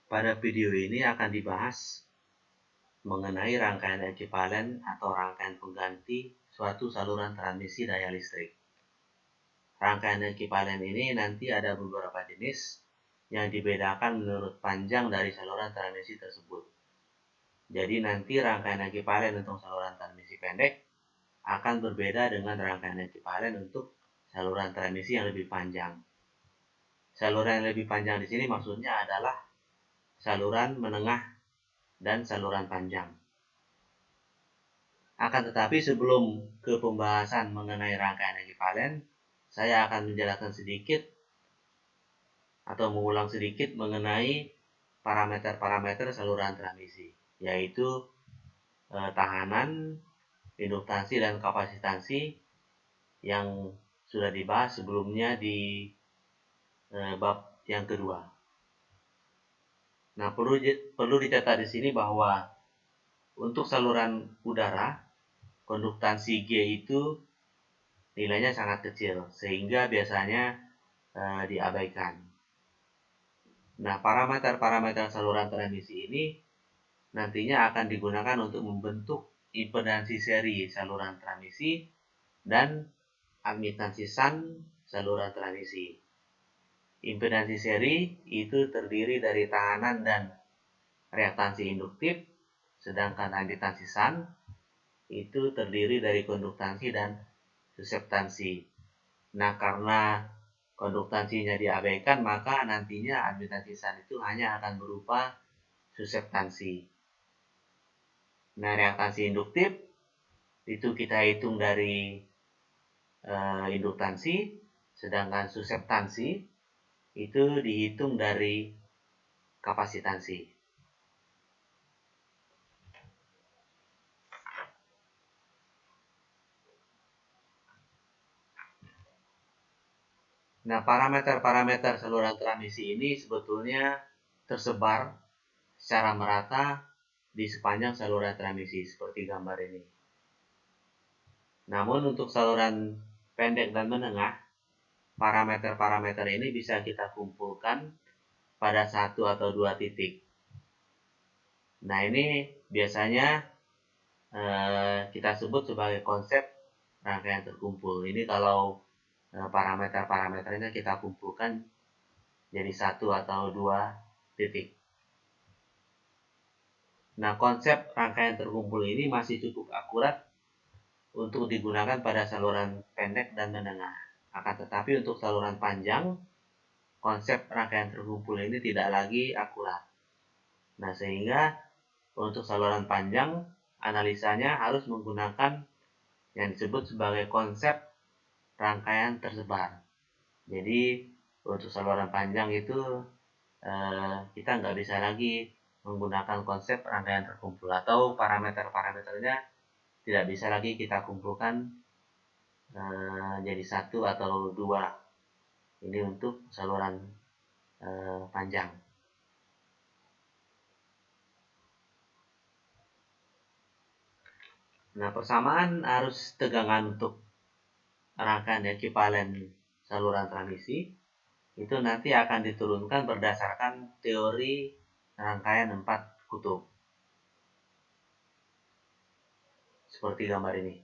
Pada video ini akan dibahas mengenai rangkaian ekivalen atau rangkaian pengganti suatu saluran transmisi daya listrik. Rangkaian ekivalen ini nanti ada beberapa jenis yang dibedakan menurut panjang dari saluran transmisi tersebut. Jadi nanti rangkaian ekivalen untuk saluran transmisi pendek akan berbeda dengan rangkaian ekivalen untuk saluran transmisi yang lebih panjang. Saluran yang lebih panjang di sini maksudnya adalah saluran menengah dan saluran panjang. Akan tetapi sebelum ke pembahasan mengenai rangkaian ekivalen, saya akan menjelaskan sedikit atau mengulang sedikit mengenai parameter-parameter saluran transmisi, yaitu tahanan, induktansi, dan kapasitansi yang sudah dibahas sebelumnya di bab yang kedua. Nah, perlu dicatat di sini bahwa untuk saluran udara, konduktansi G itu nilainya sangat kecil, sehingga biasanya diabaikan. Nah, parameter-parameter saluran transmisi ini nantinya akan digunakan untuk membentuk impedansi seri saluran transmisi dan admitansi shunt saluran transmisi. Impedansi seri itu terdiri dari tahanan dan reaktansi induktif, sedangkan admitansi shunt itu terdiri dari konduktansi dan suseptansi. Nah, karena konduktansinya diabaikan, maka nantinya admitansi shunt itu hanya akan berupa suseptansi. Nah, reaktansi induktif itu kita hitung dari induktansi, sedangkan suseptansi itu dihitung dari kapasitansi. Nah, parameter-parameter saluran transmisi ini sebetulnya tersebar secara merata di sepanjang saluran transmisi seperti gambar ini. Namun untuk saluran pendek dan menengah, parameter-parameter ini bisa kita kumpulkan pada satu atau dua titik. Nah, ini biasanya kita sebut sebagai konsep rangkaian terkumpul. Ini kalau parameter-parameternya kita kumpulkan jadi satu atau dua titik. Nah, konsep rangkaian terkumpul ini masih cukup akurat untuk digunakan pada saluran pendek dan menengah. Akan tetapi untuk saluran panjang, konsep rangkaian terkumpul ini tidak lagi akurat. Nah, sehingga untuk saluran panjang, analisanya harus menggunakan yang disebut sebagai konsep rangkaian tersebar. Jadi, untuk saluran panjang itu kita nggak bisa lagi menggunakan konsep rangkaian terkumpul, atau parameter-parameternya tidak bisa lagi kita kumpulkan jadi satu atau dua. Ini untuk saluran panjang. Nah, persamaan arus tegangan untuk rangkaian ekivalen saluran transmisi itu nanti akan diturunkan berdasarkan teori rangkaian 4 kutub. Seperti gambar ini.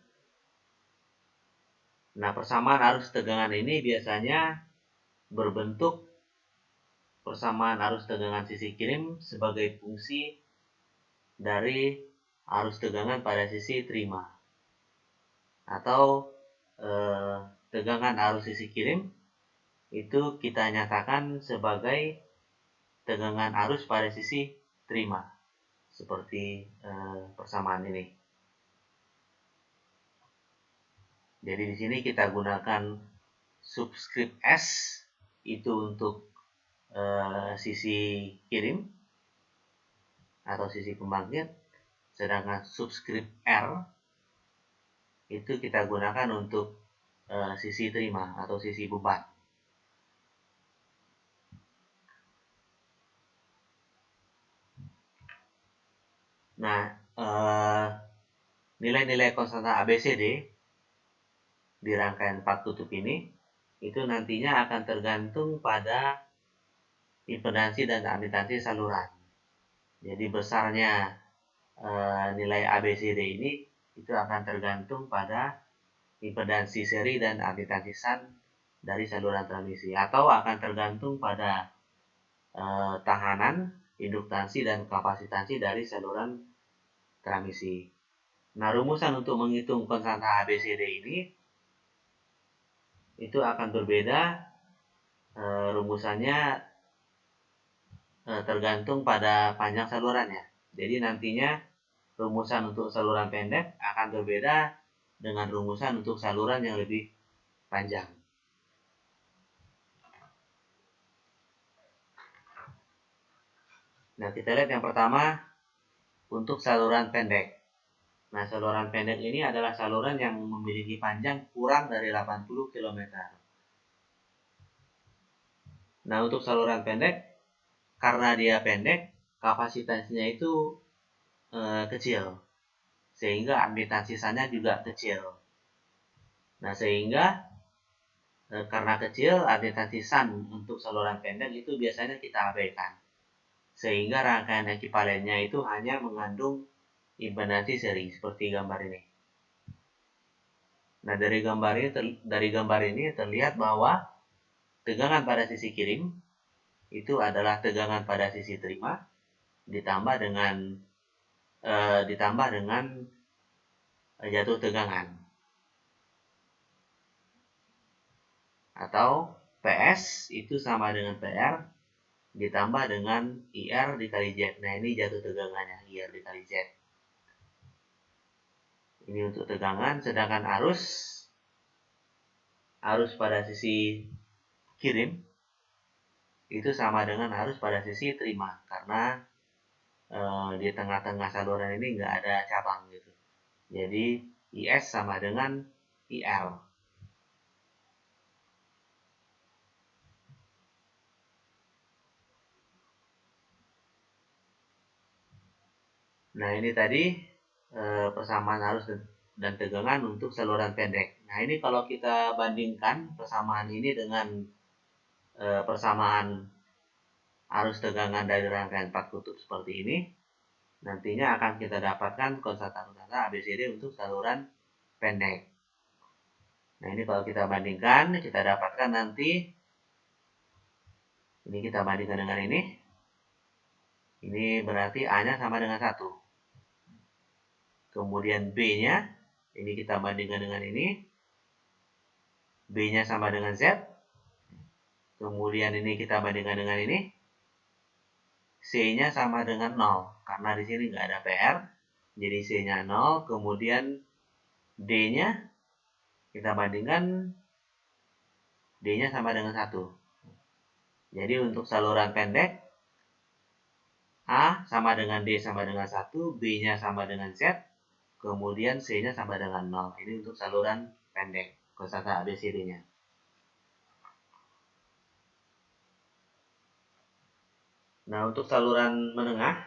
Nah, persamaan arus tegangan ini biasanya berbentuk persamaan arus tegangan sisi kirim sebagai fungsi dari arus tegangan pada sisi terima. Atau tegangan arus sisi kirim itu kita nyatakan sebagai tegangan arus pada sisi terima. Seperti persamaan ini. Jadi di sini kita gunakan subskrip S itu untuk sisi kirim atau sisi pembangkit, sedangkan subskrip R itu kita gunakan untuk sisi terima atau sisi beban. Nah, nilai-nilai konstanta ABCD di rangkaian 4 kutub ini itu nantinya akan tergantung pada impedansi dan admitansi saluran. Jadi besarnya nilai ABCD ini itu akan tergantung pada impedansi seri dan admitansi shunt dari saluran transmisi, atau akan tergantung pada tahanan, induktansi, dan kapasitansi dari saluran transmisi. Nah, rumusan untuk menghitung konstanta ABCD ini itu akan berbeda. Rumusannya tergantung pada panjang salurannya. Jadi nantinya rumusan untuk saluran pendek akan berbeda dengan rumusan untuk saluran yang lebih panjang. Nah, kita lihat yang pertama untuk saluran pendek. Nah, saluran pendek ini adalah saluran yang memiliki panjang kurang dari 80 km. Nah, untuk saluran pendek, karena dia pendek, kapasitasnya itu kecil, sehingga admitansi shunt-nya juga kecil. Nah, sehingga karena kecil, admitansi shunt untuk saluran pendek itu biasanya kita abaikan, sehingga rangkaian ekuivalennya itu hanya mengandung impedansi seri seperti gambar ini. Nah, dari gambar ini terlihat bahwa tegangan pada sisi kirim itu adalah tegangan pada sisi terima ditambah dengan jatuh tegangan, atau PS itu sama dengan PR ditambah dengan IR dikali Z. Nah, ini jatuh tegangannya, IR dikali Z. Ini untuk tegangan, sedangkan arus pada sisi kirim itu sama dengan arus pada sisi terima, karena di tengah-tengah saluran ini nggak ada cabang gitu. Jadi IS sama dengan IL. Nah, ini tadi persamaan arus dan tegangan untuk saluran pendek. Nah, ini kalau kita bandingkan persamaan ini dengan persamaan arus tegangan dari rangkaian 4 kutub seperti ini, nantinya akan kita dapatkan konstanta ABCD untuk saluran pendek. Nah, ini kalau kita bandingkan, kita dapatkan nanti, ini kita bandingkan dengan ini. Ini berarti A-nya sama dengan 1. Kemudian B-nya, ini kita bandingkan dengan ini. B-nya sama dengan Z. Kemudian ini kita bandingkan dengan ini. C-nya sama dengan 0. Karena di sini nggak ada PR. Jadi C-nya 0. Kemudian D-nya kita bandingkan. D-nya sama dengan 1. Jadi untuk saluran pendek, A sama dengan D sama dengan 1. B-nya sama dengan Z. Kemudian C-nya sama dengan 0. Ini untuk saluran pendek, konstanta ABCD-nya. Nah, untuk saluran menengah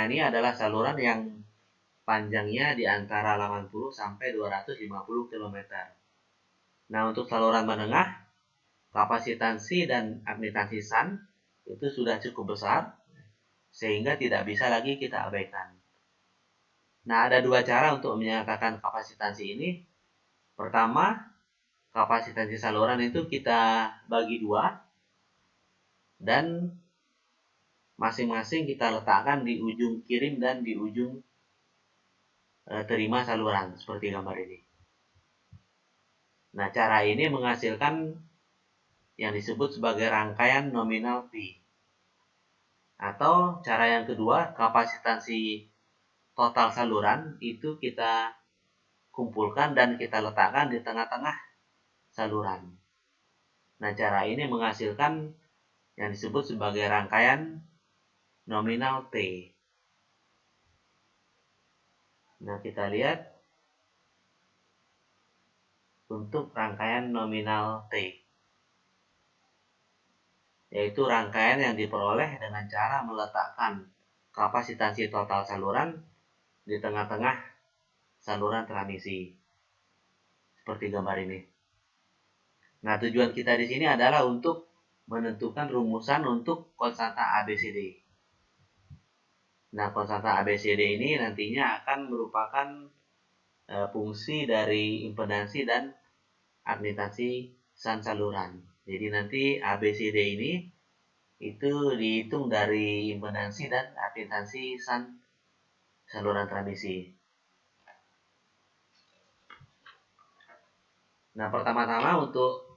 ini adalah saluran yang panjangnya di antara 80 sampai 250 km. Nah, untuk saluran menengah, kapasitansi dan admitansi shunt itu sudah cukup besar, sehingga tidak bisa lagi kita abaikan. Nah, ada dua cara untuk menyatakan kapasitansi ini. Pertama, kapasitansi saluran itu kita bagi dua, dan masing-masing kita letakkan di ujung kirim dan di ujung terima saluran, seperti gambar ini. Nah, cara ini menghasilkan yang disebut sebagai rangkaian nominal P. Atau cara yang kedua, kapasitansi total saluran itu kita kumpulkan dan kita letakkan di tengah-tengah saluran. Nah, cara ini menghasilkan yang disebut sebagai rangkaian nominal T. Nah, kita lihat untuk rangkaian nominal T, yaitu rangkaian yang diperoleh dengan cara meletakkan kapasitansi total saluran di tengah-tengah saluran transmisi, seperti gambar ini. Nah, tujuan kita di sini adalah untuk menentukan rumusan untuk konstanta ABCD. Nah, konstanta ABCD ini nantinya akan merupakan fungsi dari impedansi dan admitansi shunt saluran. Jadi nanti ABCD ini itu dihitung dari impedansi dan admitansi shunt saluran transmisi. Nah, pertama-tama untuk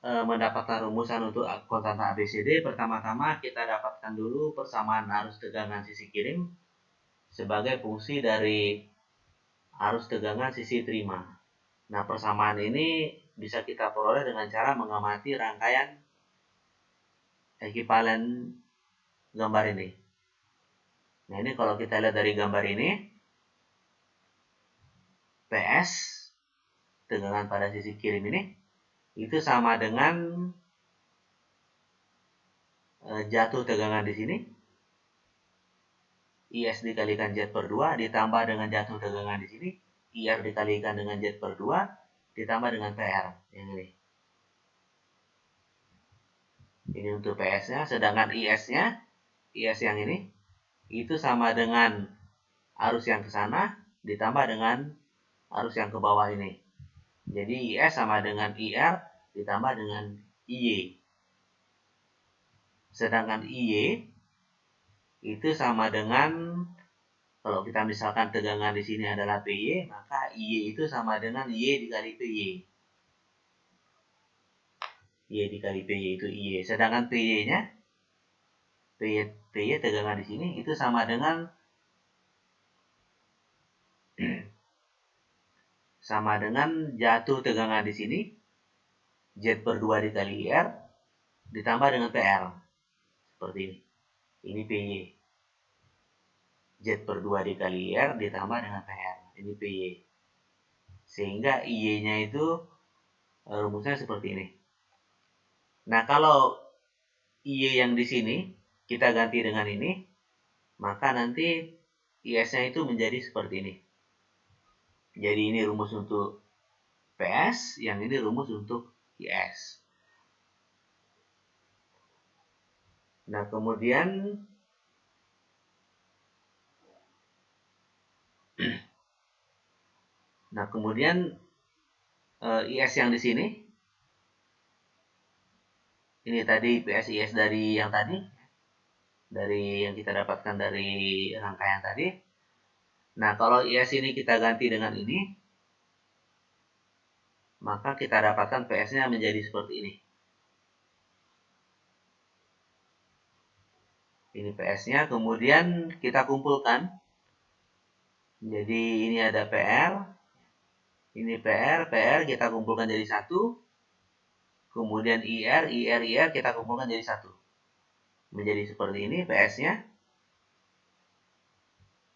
mendapatkan rumusan untuk konstanta ABCD, pertama-tama kita dapatkan dulu persamaan arus tegangan sisi kirim sebagai fungsi dari arus tegangan sisi terima. Nah, persamaan ini bisa kita peroleh dengan cara mengamati rangkaian ekivalen gambar ini. Nah, ini kalau kita lihat dari gambar ini, PS tegangan pada sisi kirim ini itu sama dengan jatuh tegangan di sini IS dikalikan Z per 2 ditambah dengan jatuh tegangan di sini IR dikalikan dengan Z per 2 ditambah dengan PR yang ini. Ini untuk PS-nya, sedangkan IS-nya, IS yang ini itu sama dengan arus yang ke sana ditambah dengan arus yang ke bawah ini. Jadi IS sama dengan IR ditambah dengan IY. Sedangkan IY itu sama dengan, kalau kita misalkan tegangan di sini adalah PY, maka IY itu sama dengan Y dikali PY. Y dikali PY itu IY. Sedangkan PY-nya, PY tegangan di sini itu sama dengan jatuh tegangan di sini Z per 2 dikali IR ditambah dengan PR. Seperti ini. Ini PY. Z per 2 dikali IR ditambah dengan PR. Ini PY. Sehingga IY-nya itu rumusnya seperti ini. Nah, kalau IY yang di sini kita ganti dengan ini, maka nanti IS-nya itu menjadi seperti ini. Jadi ini rumus untuk PS, yang ini rumus untuk IS. Nah, kemudian IS yang di sini, ini tadi PS IS dari yang tadi, dari yang kita dapatkan dari rangkaian tadi. Nah, kalau IS ini kita ganti dengan ini, maka kita dapatkan PS-nya menjadi seperti ini. Ini PS-nya, kemudian kita kumpulkan. Jadi ini ada PR, ini PR kita kumpulkan jadi satu. Kemudian IR kita kumpulkan jadi satu. Menjadi seperti ini PS-nya.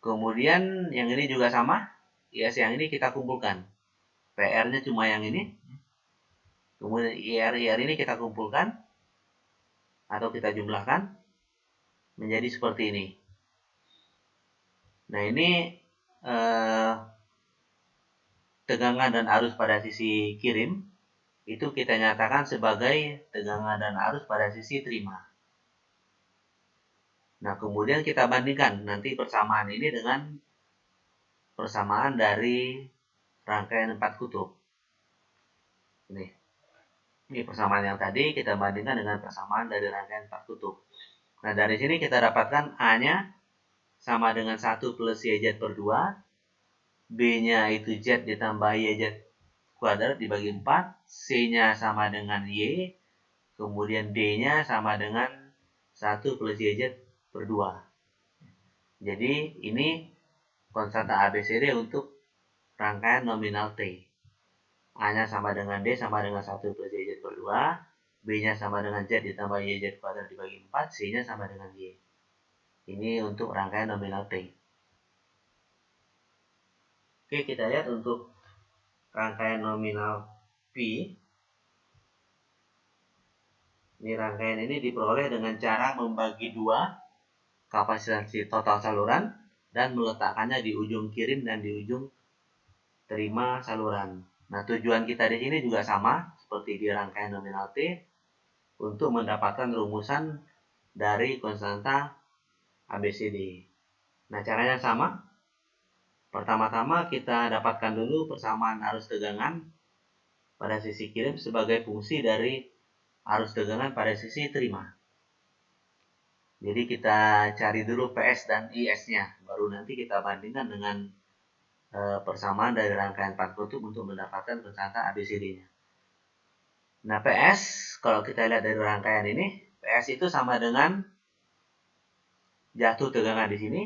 Kemudian yang ini juga sama, IS yang ini kita kumpulkan. PR-nya cuma yang ini. Kemudian IR ini kita kumpulkan atau kita jumlahkan menjadi seperti ini. Nah, ini tegangan dan arus pada sisi kirim itu kita nyatakan sebagai tegangan dan arus pada sisi terima. Nah, kemudian kita bandingkan nanti persamaan ini dengan persamaan dari rangkaian 4 kutub. Ini persamaan yang tadi kita bandingkan dengan persamaan dari rangkaian 4 kutub. Nah, dari sini kita dapatkan A-nya sama dengan 1 plus YZ per 2. B-nya itu Z ditambah YZ kuadrat dibagi 4. C-nya sama dengan Y. Kemudian D-nya sama dengan 1 plus YZ per 2. Jadi ini konstanta ABCD untuk rangkaian nominal T. A-nya sama dengan D sama dengan 1 plus YZ per 2. B-nya sama dengan Z ditambah YZ kuadrat dibagi 4. C-nya sama dengan Y. Ini untuk rangkaian nominal T. Oke, kita lihat untuk rangkaian nominal P. Ini rangkaian ini diperoleh dengan cara membagi 2 kapasitas total saluran dan meletakkannya di ujung kirim dan di ujung terima saluran. Nah, tujuan kita di sini juga sama seperti di rangkaian nominal T, untuk mendapatkan rumusan dari konstanta ABCD. Nah, caranya sama. Pertama-tama kita dapatkan dulu persamaan arus tegangan pada sisi kirim sebagai fungsi dari arus tegangan pada sisi terima. Jadi kita cari dulu PS dan IS-nya, baru nanti kita bandingkan dengan persamaan dari rangkaian 4 kutub untuk mendapatkan konstanta ABCD-nya. Nah, PS, kalau kita lihat dari rangkaian ini, PS itu sama dengan jatuh tegangan di sini,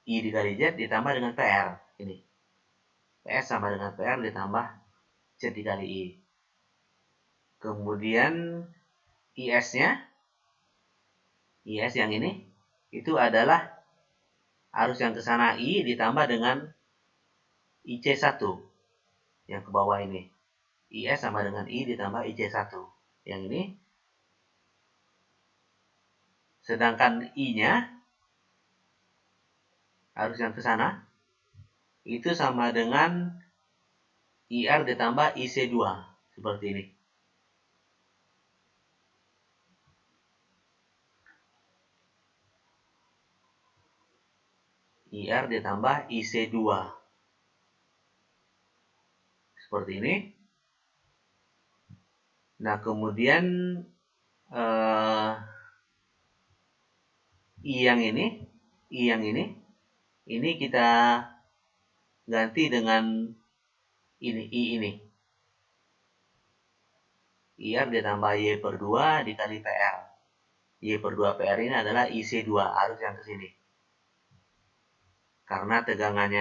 I dikali Z ditambah dengan PR. Ini. PS sama dengan PR ditambah Z dikali I. Kemudian IS-nya, IS yang ini, itu adalah arus yang ke sana I ditambah dengan IC1 yang ke bawah ini. IS sama dengan I ditambah IC1. Yang ini. Sedangkan I-nya, arus yang ke sana, itu sama dengan IR ditambah IC2. Seperti ini. IR ditambah IC2. Seperti ini. Nah, kemudian I yang ini kita ganti dengan ini, I ini. IR ditambah Y per 2 dikali PR. Y per 2 PR ini adalah IC2, arus yang ke sini. Karena tegangan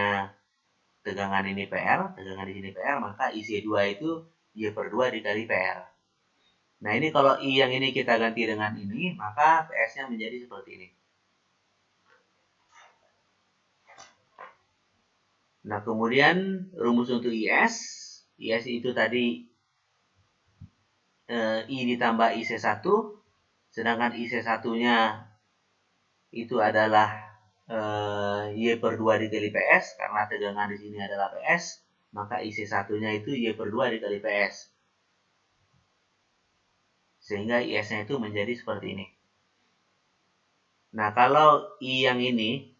ini PR, tegangan di sini PR, maka IC2 itu Y per 2 dikali PR. Nah, ini kalau I yang ini kita ganti dengan ini, maka PS-nya menjadi seperti ini. Nah, kemudian rumus untuk IS itu tadi I ditambah IC1, sedangkan IC1-nya itu adalah Y per 2 dikali PS, karena tegangan di sini adalah PS, maka IC1-nya itu Y per 2 dikali PS. Sehingga IS-nya itu menjadi seperti ini. Nah, kalau I yang ini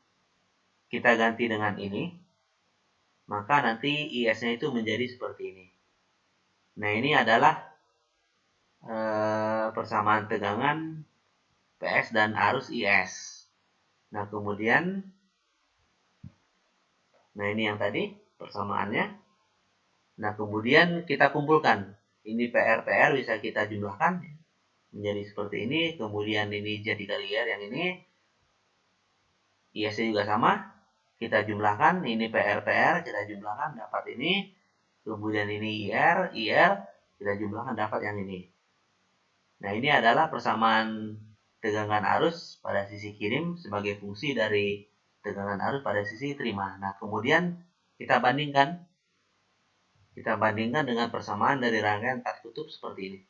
kita ganti dengan ini, maka nanti IS-nya itu menjadi seperti ini. Nah, ini adalah persamaan tegangan PS dan arus IS. Nah, kemudian, nah ini yang tadi persamaannya. Nah, kemudian kita kumpulkan. Ini PR bisa kita jumlahkan menjadi seperti ini. Kemudian ini Z dikali R yang ini. IS-nya juga sama. Kita jumlahkan. Ini PR kita jumlahkan dapat ini. Kemudian ini IR kita jumlahkan dapat yang ini. Nah, ini adalah persamaan tegangan arus pada sisi kirim sebagai fungsi dari tegangan arus pada sisi terima. Nah, kemudian kita bandingkan dengan persamaan dari rangkaian 4 kutub seperti ini.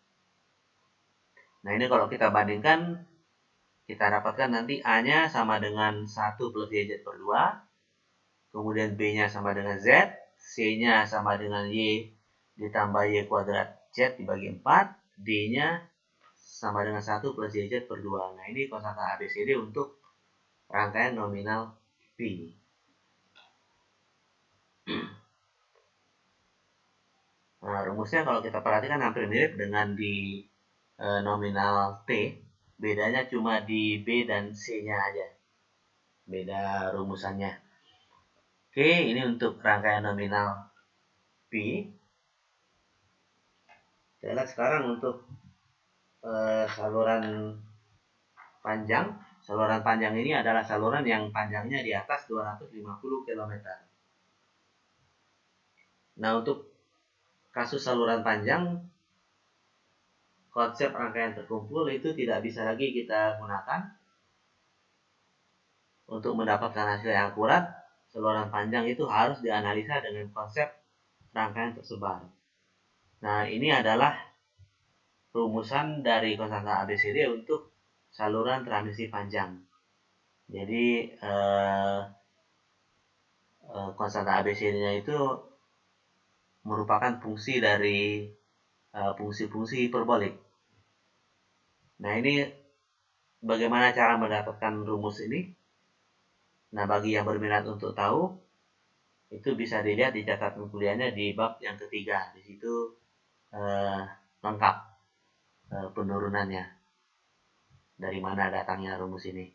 Nah, ini kalau kita bandingkan, kita dapatkan nanti A-nya sama dengan 1 plus YZ per 2, kemudian B-nya sama dengan Z, C-nya sama dengan Y ditambah Y kuadrat Z dibagi 4, D-nya sama dengan 1 plus YZ per 2. Nah, ini konstanta ABCD untuk rangkaian nominal P. Nah, rumusnya kalau kita perhatikan hampir mirip dengan di nominal T. Bedanya cuma di B dan C-nya aja. Beda rumusannya. Oke, ini untuk rangkaian nominal P. Kita lihat sekarang untuk saluran panjang. Saluran panjang ini adalah saluran yang panjangnya di atas 250 km. Nah, untuk kasus saluran panjang, konsep rangkaian terkumpul itu tidak bisa lagi kita gunakan. Untuk mendapatkan hasil yang akurat, saluran panjang itu harus dianalisa dengan konsep rangkaian tersebar. Nah, ini adalah rumusan dari konstanta ABCD untuk saluran transmisi panjang. Jadi konstanta ABCD-nya itu merupakan fungsi dari fungsi-fungsi hiperbolik. Nah, ini bagaimana cara mendapatkan rumus ini. Nah, bagi yang berminat untuk tahu, itu bisa dilihat di catatan kuliahnya di bab yang ketiga. Di situ lengkap penurunannya, dari mana datangnya rumus ini.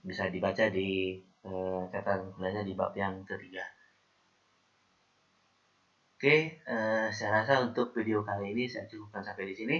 Bisa dibaca di catatan kuliahnya di bab yang ketiga. Oke, saya rasa untuk video kali ini saya cukupkan sampai di sini.